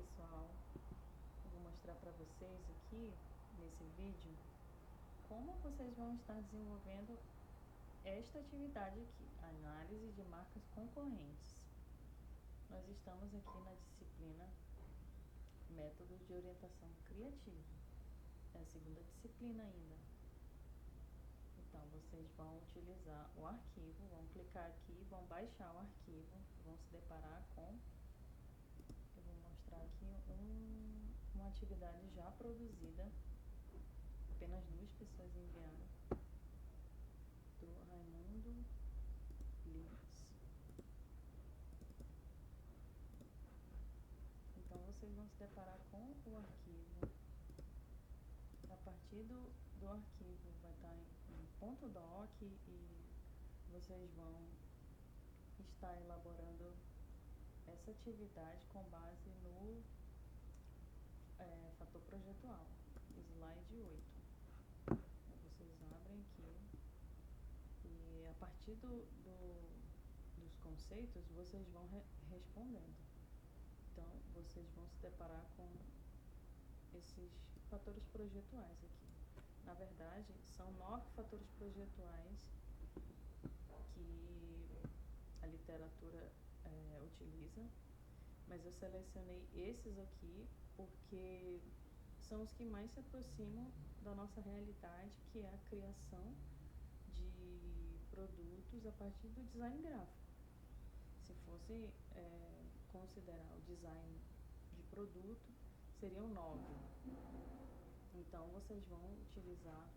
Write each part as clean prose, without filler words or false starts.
pessoal, eu vou mostrar para vocês aqui nesse vídeo como vocês vão estar desenvolvendo esta atividade aqui, análise de marcas concorrentes. Nós estamos aqui na disciplina Métodos de Orientação Criativa, é a segunda disciplina ainda. Então vocês vão utilizar o arquivo, vão clicar aqui, vão baixar o arquivo, vão se deparar com... Eu vou mostrar aqui uma atividade já produzida, apenas 2 pessoas enviaram, do Raimundo Lins. Então vocês vão se deparar com o arquivo. A partir do arquivo vai estar em .doc e vocês vão estar elaborando essa atividade com base no fator projetual, slide 8. Então, vocês abrem aqui e a partir dos conceitos vocês vão respondendo. Então vocês vão se deparar com esses fatores projetuais aqui. Na verdade, são 9 fatores projetuais que a literatura utiliza, mas eu selecionei esses aqui porque são os que mais se aproximam da nossa realidade, que é a criação de produtos a partir do design gráfico. Se fosse considerar o design de produto, seriam 9. Então vocês vão utilizar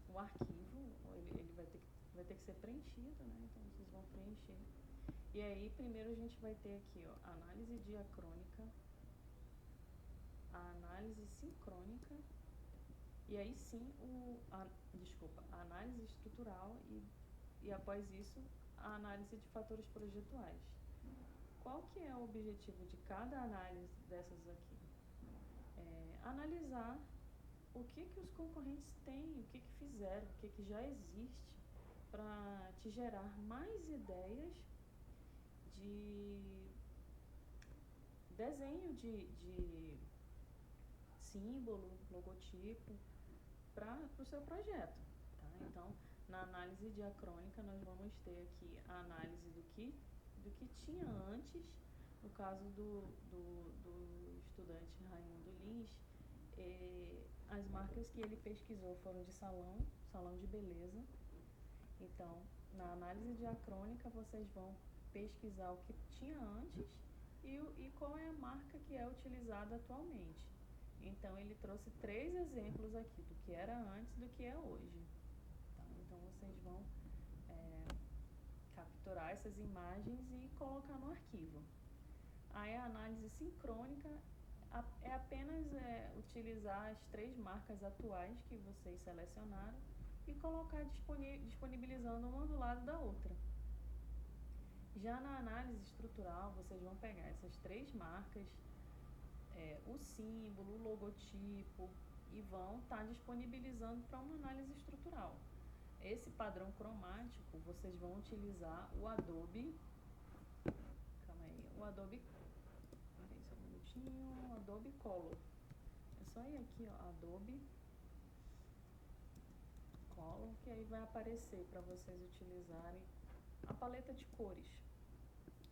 o arquivo, ele vai ter que ser preenchido, né? Então vocês vão preencher. E aí primeiro a gente vai ter aqui, ó, análise diacrônica, a análise sincrônica, e aí sim a análise estrutural e após isso a análise de fatores projetuais. Qual que é o objetivo de cada análise dessas aqui? Analisar o que os concorrentes têm, o que fizeram, o que já existe, para te gerar mais ideias de desenho de símbolo, logotipo, para o seu projeto. Tá? Então, na análise diacrônica, nós vamos ter aqui a análise do que tinha antes. No caso do estudante Raimundo Lins, as marcas que ele pesquisou foram de salão de beleza. Então, na análise diacrônica, vocês vão pesquisar o que tinha antes e qual é a marca que é utilizada atualmente. Então, ele trouxe 3 exemplos aqui do que era antes e do que é hoje. Tá? Então, vocês vão capturar essas imagens e colocar no arquivo. Aí, a análise sincrônica é apenas utilizar as 3 marcas atuais que vocês selecionaram e colocar disponibilizando uma do lado da outra. Já na análise estrutural, vocês vão pegar essas 3 marcas, o símbolo, o logotipo, e vão estar disponibilizando para uma análise estrutural. Esse padrão cromático, vocês vão utilizar o Adobe, o Adobe Color. É só ir aqui, ó, Adobe Color, que aí vai aparecer para vocês utilizarem a paleta de cores.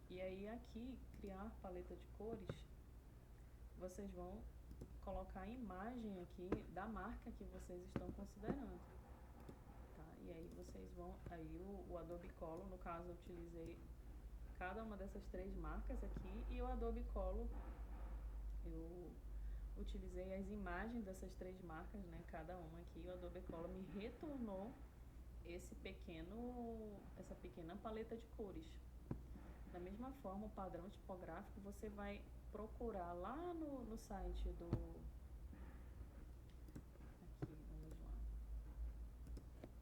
E aí aqui, criar paleta de cores, vocês vão colocar a imagem aqui da marca que vocês estão considerando. Tá? E aí vocês vão, aí o Adobe Color, no caso eu utilizei cada uma dessas 3 marcas aqui, e o Adobe Color, eu utilizei as imagens dessas 3 marcas, né, cada uma aqui, o Adobe Color me retornou essa pequena paleta de cores. Da mesma forma, o padrão tipográfico você vai procurar lá no site aqui, vamos lá,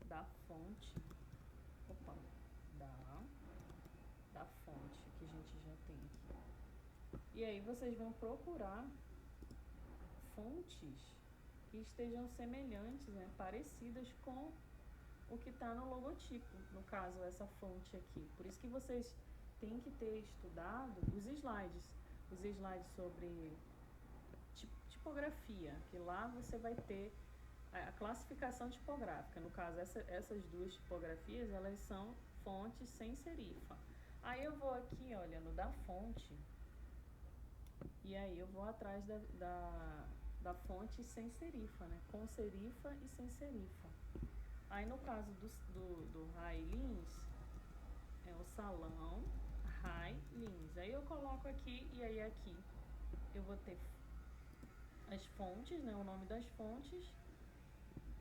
da fonte, da fonte que a gente já tem aqui. E aí vocês vão procurar fontes que estejam semelhantes, né, parecidas com o que está no logotipo, no caso essa fonte aqui. Por isso que vocês tem que ter estudado os slides sobre tipografia, que lá você vai ter a classificação tipográfica. No caso, essas duas tipografias, elas são fontes sem serifa. Aí eu vou aqui, olha, no da fonte, e aí eu vou atrás da fonte sem serifa, né? Com serifa e sem serifa. Aí no caso do Rai Lins, é o salão Rai Lins. Aí eu coloco aqui, e aí aqui eu vou ter as fontes, né? O nome das fontes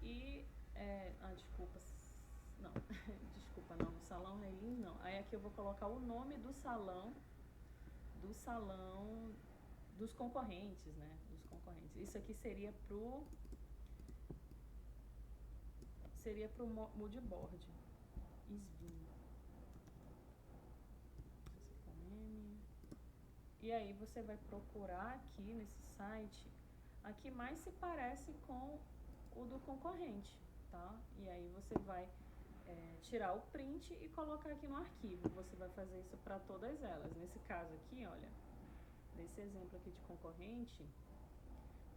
e... desculpa, não, desculpa, não, no salão Rai Lins não. Aí aqui eu vou colocar o nome do salão dos concorrentes, né? Dos concorrentes. Isso aqui seria pro moodboard. Svin. E aí você vai procurar aqui nesse site a que mais se parece com o do concorrente, tá? E aí você vai tirar o print e colocar aqui no arquivo. Você vai fazer isso para todas elas. Nesse caso aqui, olha, nesse exemplo aqui de concorrente,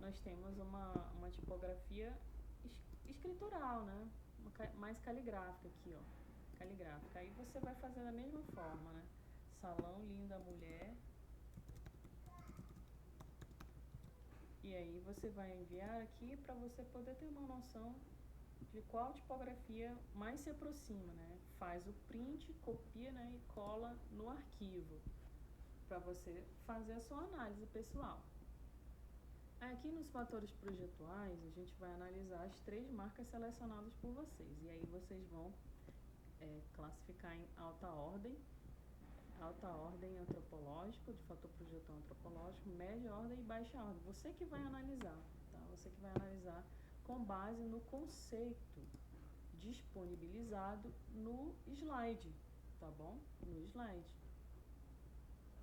nós temos uma tipografia escritural, né? Mais caligráfica aqui, ó. Caligráfica. Aí você vai fazer da mesma forma, né? Salão Linda Mulher. E aí você vai enviar aqui para você poder ter uma noção de qual tipografia mais se aproxima, né? Faz o print, copia, né, e cola no arquivo para você fazer a sua análise pessoal. Aqui nos fatores projetuais, a gente vai analisar as 3 marcas selecionadas por vocês. E aí vocês vão classificar em alta ordem antropológico, de fator projetual antropológico, média ordem e baixa ordem. Você que vai analisar, tá? Você que vai analisar com base no conceito disponibilizado no slide, tá bom? No slide.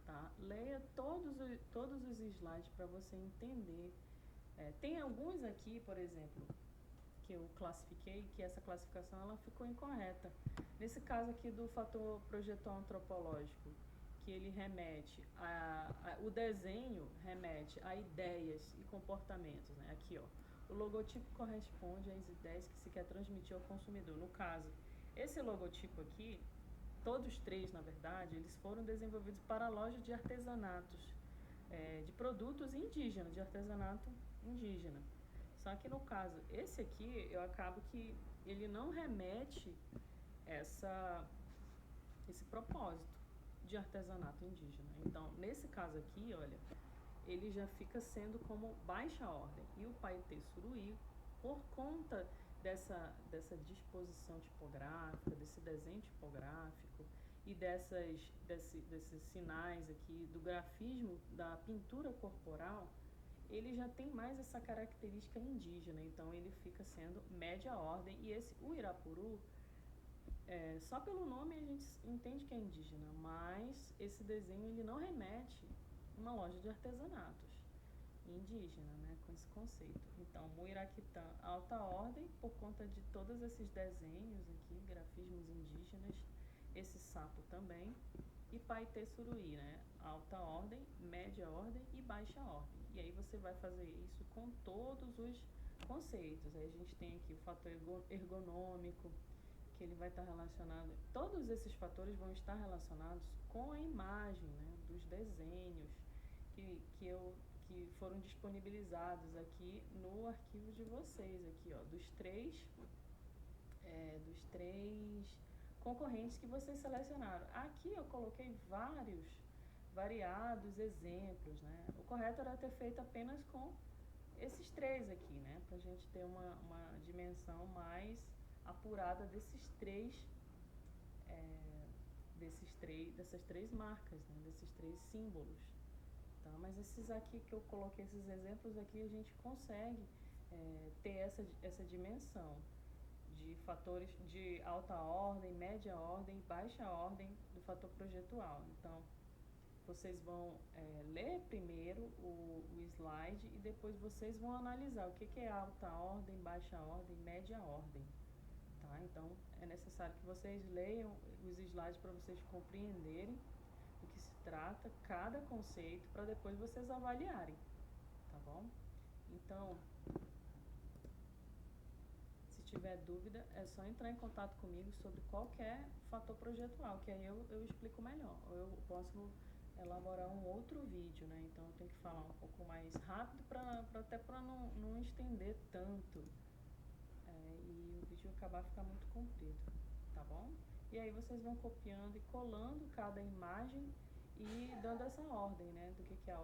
Tá? Leia todos os slides para você entender. Tem alguns aqui, por exemplo, que eu classifiquei, que essa classificação ela ficou incorreta. Nesse caso aqui do fator projetual antropológico, que ele remete o desenho remete a ideias e comportamentos, né? Aqui, ó, o logotipo corresponde às ideias que se quer transmitir ao consumidor. No caso, esse logotipo aqui, todos 3, na verdade, eles foram desenvolvidos para a loja de artesanatos, de produtos indígenas, de artesanato indígena. Só que no caso, esse aqui, eu acabo que ele não remete esse propósito de artesanato indígena. Então, nesse caso aqui, olha, ele já fica sendo como baixa ordem. E o Paetê Suruí, por conta dessa disposição tipográfica, desse desenho tipográfico e desses sinais aqui, do grafismo, da pintura corporal, ele já tem mais essa característica indígena, então ele fica sendo média ordem. E o Irapuru, só pelo nome a gente entende que é indígena, mas esse desenho ele não remete a uma loja de artesanatos indígena, né, com esse conceito. Então, Muiraquitã, alta ordem, por conta de todos esses desenhos aqui, grafismos indígenas, esse sapo também, e Paetê Suruí, né, alta ordem, média ordem e baixa ordem. E aí você vai fazer isso com todos os conceitos. Aí a gente tem aqui o fator ergonômico, que ele vai estar relacionado, todos esses fatores vão estar relacionados com a imagem, né, dos desenhos que foram disponibilizados aqui no arquivo de vocês, aqui, ó, dos três concorrentes que vocês selecionaram. Aqui eu coloquei variados exemplos, né? O correto era ter feito apenas com esses 3 aqui, né? Pra gente ter uma dimensão mais apurada dessas 3 marcas, né? Desses 3 símbolos. Tá? Mas esses aqui que eu coloquei, esses exemplos aqui, a gente consegue ter essa dimensão de fatores de alta ordem, média ordem e baixa ordem do fator projetual. Então, vocês vão ler primeiro o slide e depois vocês vão analisar o que é alta ordem, baixa ordem, média ordem. Tá? Então, é necessário que vocês leiam os slides para vocês compreenderem trata cada conceito para depois vocês avaliarem, tá bom? Então, se tiver dúvida, é só entrar em contato comigo sobre qualquer fator projetual, que aí eu explico melhor. Ou eu posso elaborar um outro vídeo, né? Então eu tenho que falar um pouco mais rápido até para não estender tanto e o vídeo acabar ficando muito comprido, tá bom? E aí vocês vão copiando e colando cada imagem e dando essa ordem, né? Do que é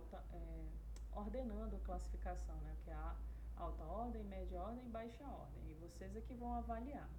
ordenando a classificação, né? Que é a alta ordem, média ordem e baixa ordem. E vocês é que vão avaliar.